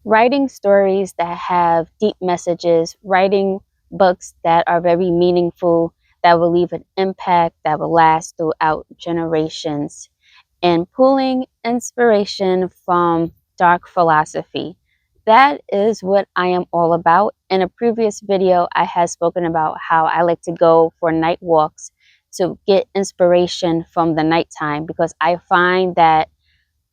writing stories that have deep messages, writing books that are very meaningful, that will leave an impact that will last throughout generations, and pulling inspiration from dark philosophy. That is what I am all about. In a previous video, I had spoken about how I like to go for night walks to get inspiration from the nighttime, because I find that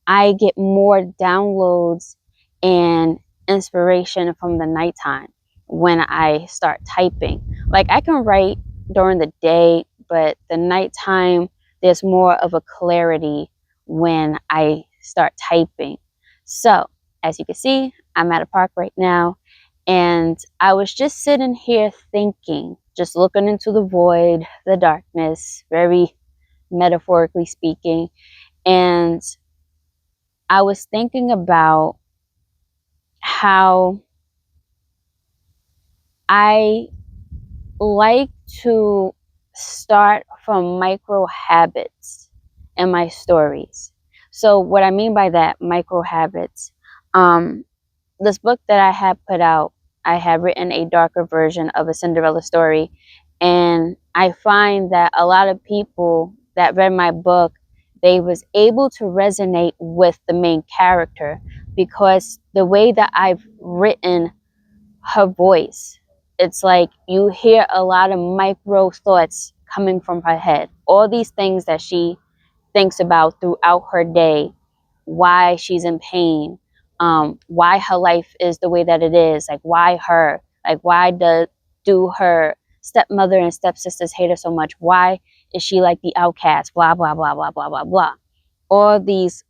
I get more downloads and inspiration from the nighttime when I start typing. Like, I can write during the day, but the nighttime, there's more of a clarity when I start typing. So, as you can see, I'm at a park right now, and I was just sitting here thinking, just looking into the void, the darkness, very metaphorically speaking, and I was thinking about how I like to start from micro habits in my stories. So what I mean by that, micro habits, this book that I had put out, I had written a darker version of a Cinderella story, and I find that a lot of people that read my book, they was able to resonate with the main character, because the way that I've written her voice, it's like you hear a lot of micro thoughts coming from her head, all these things that she thinks about throughout her day, why she's in pain, why her life is the way that it is, like why her, like why do her stepmother and stepsisters hate her so much, why is she like the outcast, blah blah blah blah blah blah blah. All these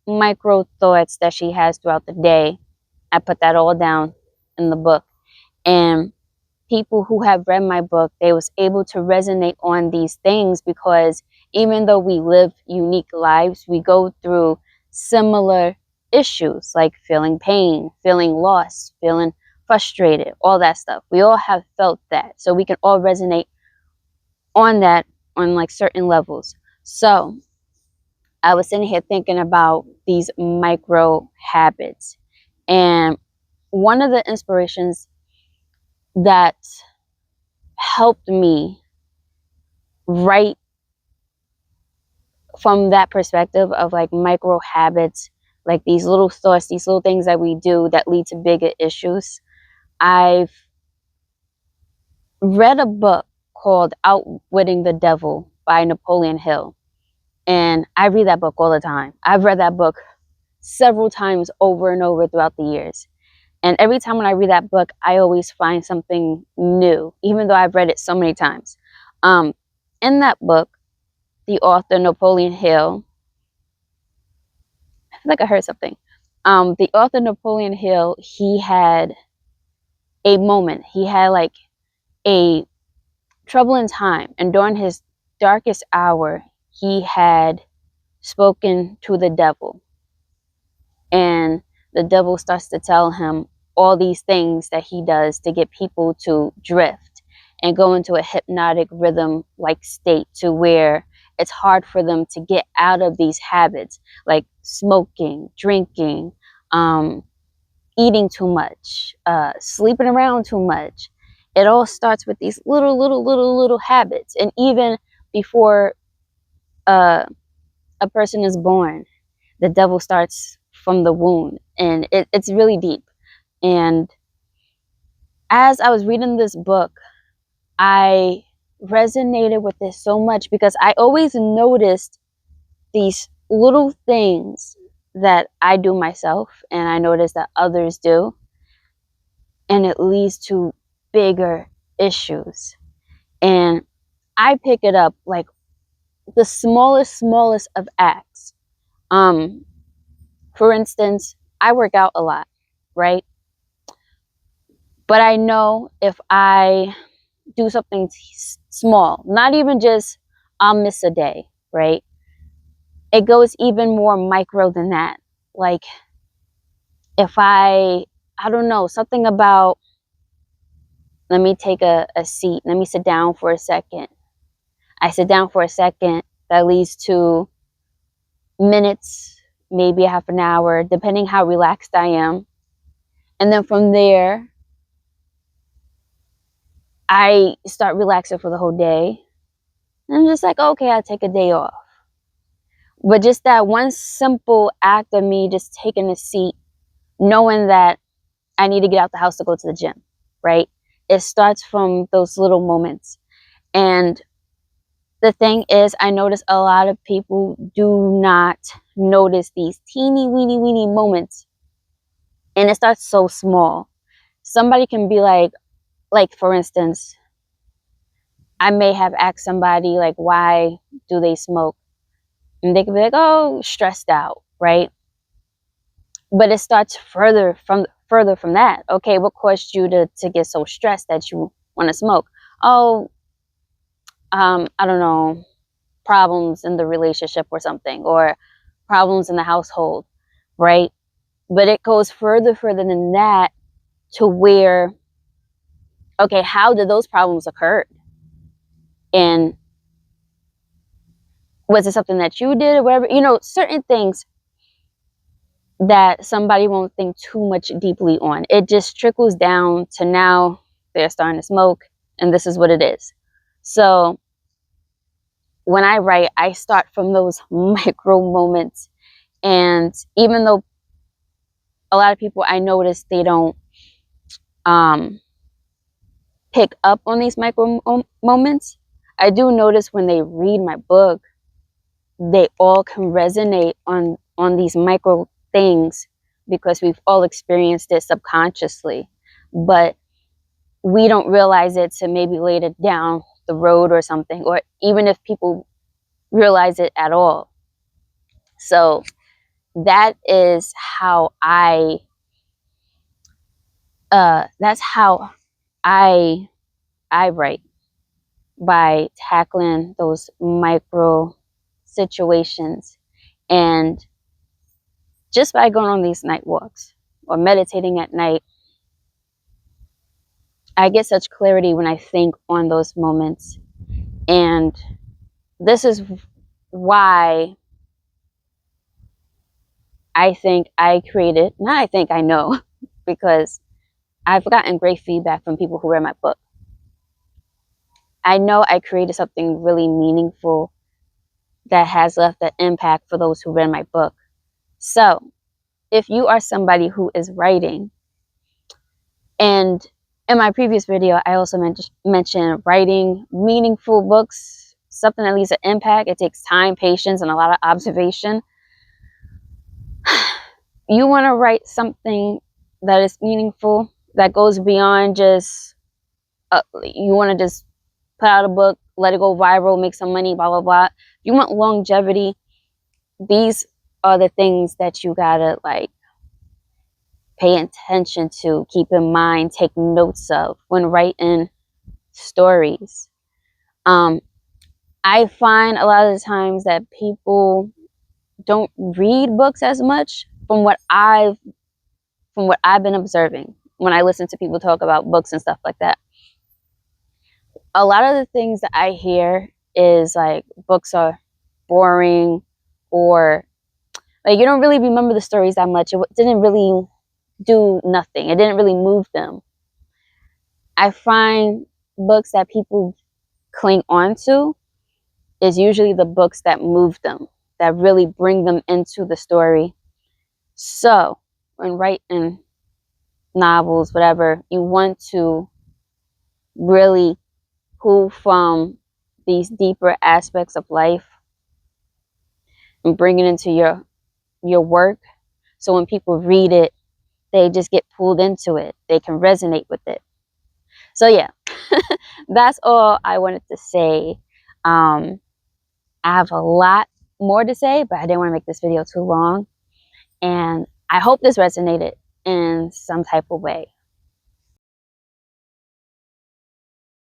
micro thoughts that she has throughout the day, I put that all down in the book. And people who have read my book, they was able to resonate on these things, because even though we live unique lives, we go through similar issues, like feeling pain, feeling lost, feeling frustrated, all that stuff. We all have felt that, so we can all resonate on that on like certain levels. So I was sitting here thinking about these micro habits, and one of the inspirations that helped me write from that perspective of like micro habits, like these little thoughts, these little things that we do that lead to bigger issues. I've read a book called Outwitting the Devil by Napoleon Hill, and I read that book all the time. I've read that book several times over and over throughout the years. And every time when I read that book, I always find something new, even though I've read it so many times. In that book, the author, Napoleon Hill, I feel like I heard something. The author, Napoleon Hill, he had a moment. He had like a troubling time. And during his darkest hour, he had spoken to the devil. And the devil starts to tell him all these things that he does to get people to drift and go into a hypnotic rhythm like state, to where it's hard for them to get out of these habits, like smoking, drinking, eating too much, sleeping around too much. It all starts with these little habits. And even before a person is born, the devil starts from the womb, and it's really deep. And as I was reading this book, I resonated with this so much, because I always noticed these little things that I do myself, and I notice that others do, and it leads to bigger issues. And I pick it up like the smallest of acts. For instance, I work out a lot, right? But I know if I do something small, not even just I'll miss a day, right? It goes even more micro than that. Like if I don't know, something about, let me take a seat, let me sit down for a second. I sit down for a second, that leads to minutes, maybe half an hour, depending how relaxed I am. And then from there, I start relaxing for the whole day. And I'm just like, okay, I'll take a day off. But just that one simple act of me just taking a seat, knowing that I need to get out the house to go to the gym, right? It starts from those little moments. And the thing is, I notice a lot of people do not notice these teeny weeny moments. And it starts so small. Somebody can be like for instance, I may have asked somebody like, why do they smoke? And they could be like, oh, stressed out, right? But it starts further from that. Okay, what caused you to get so stressed that you want to smoke? Oh, I don't know, problems in the relationship or something, or problems in the household, right? But it goes further than that, to where, okay, how did those problems occur? And was it something that you did or whatever? You know, certain things that somebody won't think too much deeply on. It just trickles down to now they're starting to smoke, and this is what it is. So when I write, I start from those micro moments. And even though a lot of people, I notice they don't um, pick up on these micro moments, I do notice when they read my book, they all can resonate on these micro things, because we've all experienced it subconsciously, but we don't realize it to maybe later down the road or something, or even if people realize it at all. So that is how that's how I write, by tackling those micro situations, and just by going on these night walks or meditating at night, I get such clarity when I think on those moments. And this is why I think I created, not I think, I know, because I've gotten great feedback from people who read my book. I know I created something really meaningful that has left an impact for those who read my book. So if you are somebody who is writing, and in my previous video, I also mentioned writing meaningful books, something that leaves an impact. It takes time, patience, and a lot of observation. You want to write something that is meaningful, that goes beyond just, you want to just put out a book, let it go viral, make some money, blah, blah, blah. If you want longevity, these are the things that you gotta like pay attention to, keep in mind, take notes of when writing stories. I find a lot of the times that people don't read books as much, from what I've been observing when I listen to people talk about books and stuff like that. A lot of the things that I hear is like books are boring, or like you don't really remember the stories that much. It didn't really do nothing. It didn't really move them. I find books that people cling on to is usually the books that move them, that really bring them into the story. So when writing novels, whatever, you want to really pull from these deeper aspects of life and bring it into your work. So when people read it, they just get pulled into it. They can resonate with it. So yeah, that's all I wanted to say. I have a lot more to say, but I didn't want to make this video too long. And I hope this resonated in some type of way.